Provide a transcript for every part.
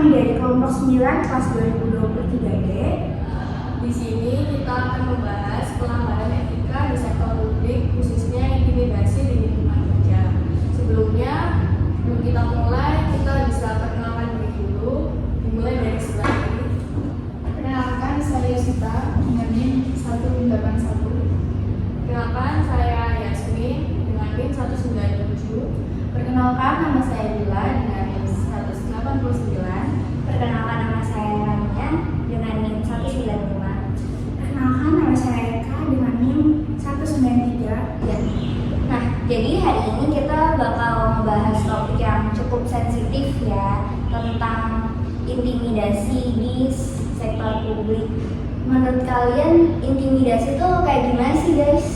nih dari kelompok 9 kelas 2023D. Di sini kita akan membahas pelanggaran etika di sektor publik, khususnya intimidasi di lingkungan kerja. Sebelumnya, sebelum kita mulai, kita bisa perkenalan diri dulu. Dimulai dari sebelah kiri. Perkenalkan, saya Yusita dengan NIM 181. Perkenalkan, saya Yasmin dengan NIM 197. Perkenalkan, nama saya Bila dengan NIM 189. Perkenalkan, nama saya Rania dengan NIM 195. Perkenalkan, nama saya Eka dengan NIM 193. Nah, jadi hari ini kita bakal membahas topik yang cukup sensitif ya, tentang intimidasi di sektor publik. Menurut kalian intimidasi itu kayak gimana sih guys?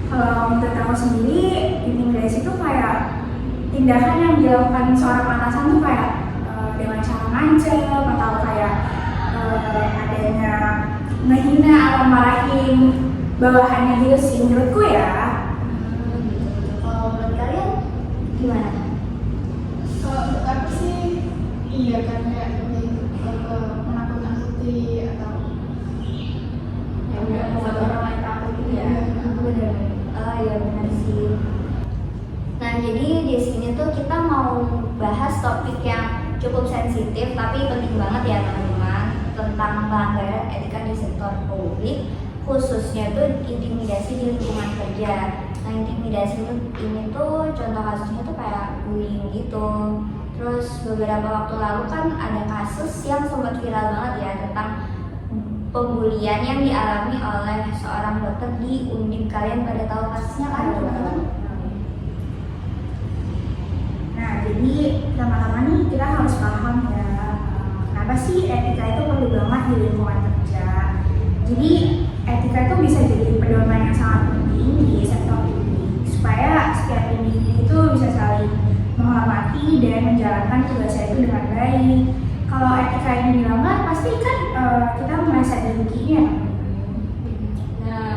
Kalau menurut aku sendiri, intimidasi itu kayak tindakan yang dilakukan seorang atasan tuh kayak dengan cara ngancem atau kayak adanya ngehina atau marahin bawahannya gitu sih menurutku ya. Kalau menurut kalian gimana? Kalau untuk aku sih, iya kan kayak lebih ke menakut-nakuti atau Ya udah membuat orang lain takut gitu ya. Bener. Oh iya benar sih. Nah jadi di sini tuh kita mau bahas topik yang cukup sensitif tapi penting banget ya teman-teman, tentang pelanggaran etika di sektor publik, khususnya tuh intimidasi di lingkungan kerja. Nah intimidasi ini tuh contoh kasusnya tuh kayak bullying gitu. Terus beberapa waktu lalu kan ada kasus yang sempat viral banget ya tentang pembulian yang dialami oleh seorang dokter di Undip. Kalian pada tahu kasusnya kan teman-teman? Nah, jadi pertama-tama nih kita harus paham ya, kenapa sih etika itu perlu banget di lingkungan kerja. Jadi etika itu bisa jadi pedoman yang sangat penting di sektor publik supaya setiap individu itu bisa saling menghormati dan menjalankan tugasnya itu dengan baik. Kalau etika ini dilanggar, pasti kan kita merasa dirugikan. Nah,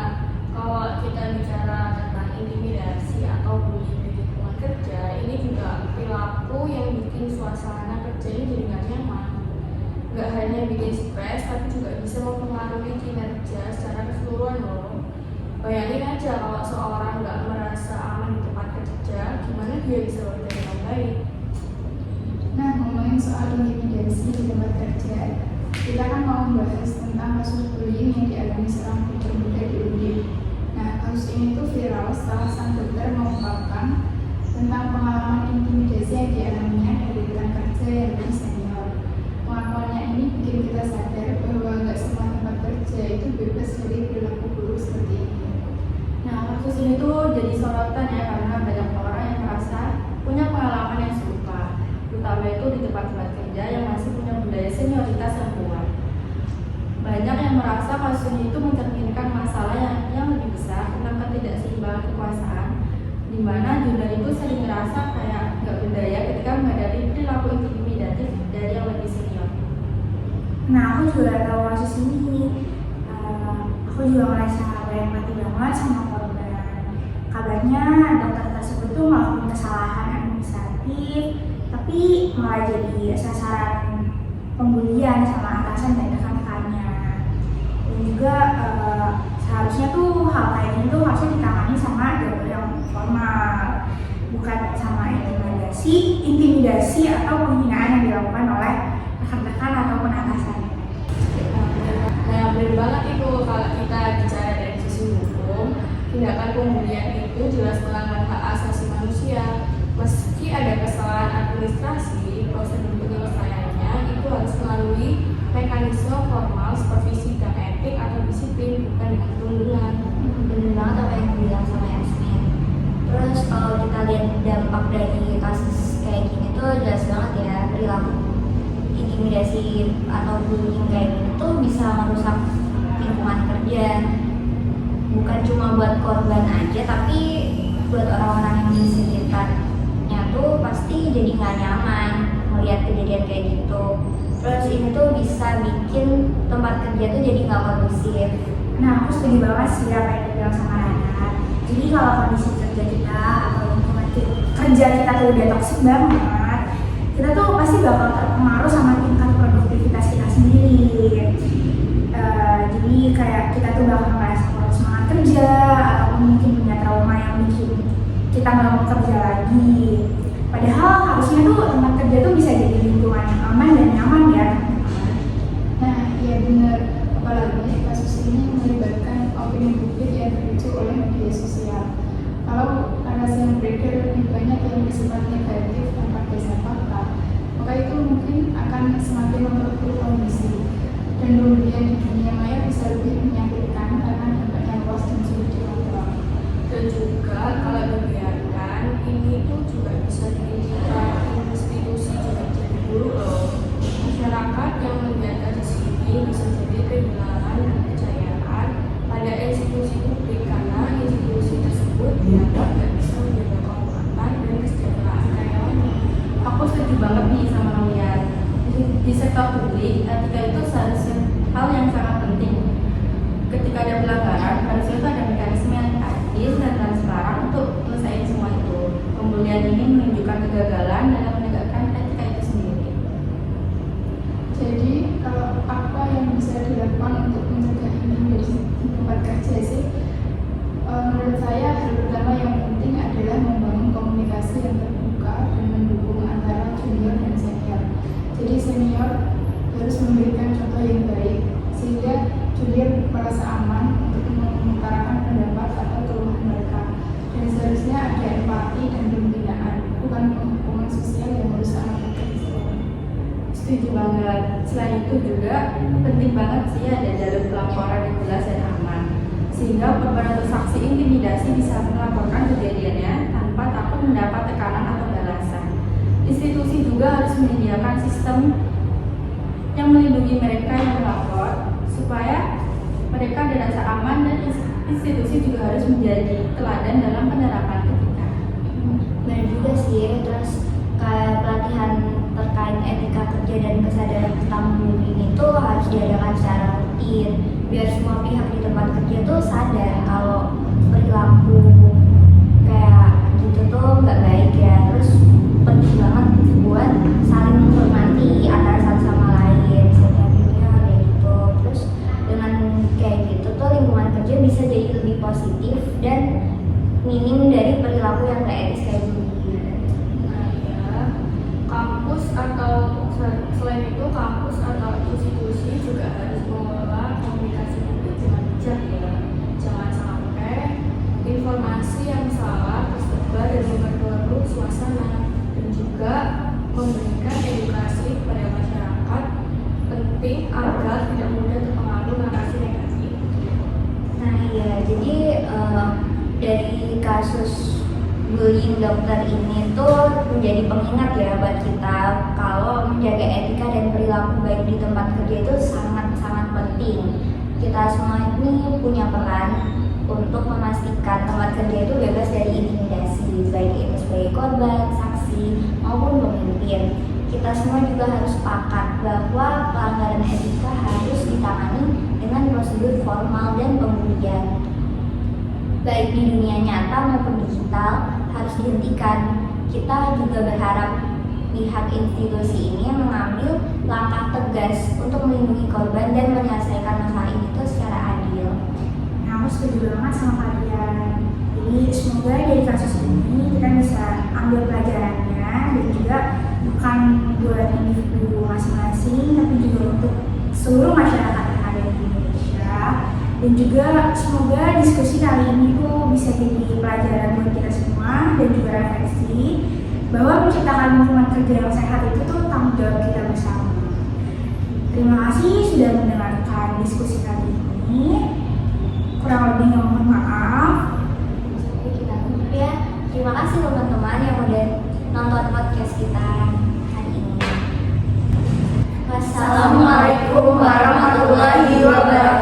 kalau kita bicara tentang intimidasi atau bullying di lingkungan kerja, ini juga perilaku yang bikin suasana kerjanya jadi nggak nyaman. Nggak hanya bikin stres, tapi juga bisa mempengaruhi kinerja secara keseluruhan loh. Bayangin aja kalau seorang nggak merasa aman di tempat kerja, gimana dia bisa bekerja dengan baik? Nah, ngomongin soal intimidasi di tempat kerja, kita kan mau membahas tentang kasus bullying yang dialami seorang dokter muda di Undip. Nah, kasus ini tuh viral setelah sang dokter mengungkapkan tentang pengalaman intimidasi yang dialaminya dari rekan kerja yang lebih senior. Pengakuannya ini bikin kita sadar bahwa nggak semua tempat kerja itu bebas dari perilaku buruk seperti ini. Nah, kasus ini tuh jadi sorotan ya karena banyak orang yang merasa punya pengalaman yang serupa, terutama itu di tempat-tempat kerja yang masih punya budaya senioritas yang kuat. Banyak yang merasa kasus ini itu mencerminkan masalah yang lebih besar tentang ketidakseimbangan kekuasaan, di mana junior itu sering merasa kayak nggak berdaya ketika menghadapi perilaku intimidatif dari yang lebih senior. Nah, aku juga tahu kasus ini. Aku juga merasa berempati banget sama korban. Kabarnya dokter tersebut tuh melakukan kesalahan administratif, tapi malah jadi sasaran pembulian sama atasan dan rekan-rekannya. Dan juga seharusnya tuh hal kayak gini tuh harusnya ditangani sama dokter yang formal, bukan sama intimidasi atau penghinaan yang dilakukan oleh rekan-rekan ataupun atasan. Nah, benar banget itu kalau kita bicara dari sisi hukum, tindakan pembulian itu jelas melanggar hak asasi manusia. Meski ada kesalahan administrasi, prosedur penyelesaiannya itu harus melalui mekanisme formal seperti sidang etik atau disiplin, bukan dengan perundungan. Bener banget apa yang dibilang sama Yasmin. Terus kalau kita lihat dampak dari kasus kayak gini tuh jelas banget ya, perilaku intimidasi atau bullying kayak gini tuh bisa merusak lingkungan kerja. Bukan cuma buat korban aja, tapi buat orang-orang yang di sekitarnya tuh pasti jadi nggak nyaman melihat kejadian kayak gitu. Terus ini tuh bisa bikin tempat kerja tuh jadi nggak kondusif. Nah, aku setuju banget sih apa yang dibilang sama Rana. Jadi kalau kondisi kerja kita atau lingkungan kerja kita tuh udah toksik banget, kita tuh pasti bakal terpengaruh sama tingkat produktivitas kita sendiri. Jadi kayak kita tuh bakal ngerasa kurang semangat kerja, atau mungkin punya trauma yang bikin kita nggak mau kerja lagi. Padahal harusnya tuh tempat kerja tuh bisa jadi lingkungan yang aman dan nyaman ya. Nah, iya benar. Apalagi kasus ini melibatkan opini publik yang terpicu oleh media sosial. Kalau narasi yang beredar lebih banyak yang bersifat negatif tanpa dasar fakta, maka itu mungkin akan semakin memperburuk kondisi. Dan kemudian di dunia maya bisa lebih menyakitkan karena dampaknya luas dan sulit dikontrol. Dan juga kalau dibiarkan, ini tuh juga bisa diinginkan institusi juga jadi buruk loh. Masyarakat yang membiarkan di sini bisa jadi kehilangan kepercayaan pada institusi publik karena institusi tersebut dianggap tidak bisa menjaga keamanan dan kesejahteraan karyawannya. Aku setuju banget nih sama Nauyan. Di sektor publik, etika itu seharusnya hal yang sangat penting. Ketika ada pelanggaran, harusnya itu ada mekanisme yang adil dan transparan untuk menyelesaikan semua itu. Kemudian ini menunjukkan kegagalan dalam menegakkan etika itu sendiri. Jadi kalau apa yang bisa dilakukan untuk mencegah ini di tempat kerja sih, menurut saya hal pertama yang penting adalah membangun komunikasi yang terbuka dan mendukung antara junior dan senior. Jadi senior harus memberikan contoh yang baik sehingga junior merasa aman untuk mengutarakan pendapat atau keluhan mereka. Dan seharusnya ada empati dan pembinaan, bukan penghukuman sosial yang merusak mereka. Setuju banget. Selain itu juga penting banget sih ada jalur pelaporan yang jelas dan aman, sehingga korban atau saksi intimidasi bisa melaporkan kejadiannya tanpa takut mendapat tekanan atau balasan. Institusi juga harus menyediakan sistem yang melindungi mereka yang melapor supaya mereka dirasa aman, dan institusi juga harus menjadi teladan dalam penerapan etika. Benar juga sih. Terus kayak pelatihan terkait etika kerja dan kesadaran tentang bullying itu harus diadakan secara rutin biar semua pihak di tempat kerja tuh sadar kalau perilaku kayak gitu tuh nggak baik ya. Terus penting banget buat saling menghormati antara satu sama lain, senior junior kayak gitu. Terus dengan kayak gitu tuh lingkungan kerja bisa jadi lebih positif dan minim dari perilaku yang nggak etis kayak gini. Nah ya, kampus atau selain itu kampus atau institusi juga harus mengelola komunikasi publik dengan bijak ya. Jangan sampai informasi yang salah tersebar dan memperkeruh suasana, dan juga memberikan edukasi kepada masyarakat penting agar tidak mudah terpengaruh narasi negatif. Nah iya, jadi dari kasus bullying dokter ini tuh menjadi pengingat ya buat kita kalau menjaga etika dan perilaku baik di tempat kerja itu sangat-sangat penting. Kita semua ini punya peran untuk memastikan tempat kerja itu bebas dari intimidasi, baik itu sebagai korban, saksi, maupun pemimpin. Kita semua juga harus sepakat bahwa pelanggaran etika harus ditangani dengan prosedur formal dan pembuktian, baik di dunia nyata maupun digital, harus dihentikan. Kita juga berharap pihak institusi ini mengambil langkah tegas untuk melindungi korban dan menyelesaikan masalah ini itu secara adil. Nah, aku setuju banget sama kalian. Jadi semoga dari kasus ini kita bisa ambil pelajarannya, dan juga bukan buat individu masing-masing, tapi juga untuk seluruh masyarakat yang ada di Indonesia. Dan juga semoga diskusi kali ini tuh bisa jadi pelajaran buat kita semua, dan juga refleksi bahwa menciptakan lingkungan kerja yang sehat itu tuh tanggung jawab kita bersama. Terima kasih sudah mendengarkan diskusi kali ini. Kurang lebihnya mohon maaf. Sampai kita tutup ya. Terima kasih teman-teman yang udah nonton podcast kita hari ini. Wassalamualaikum warahmatullahi wabarakatuh.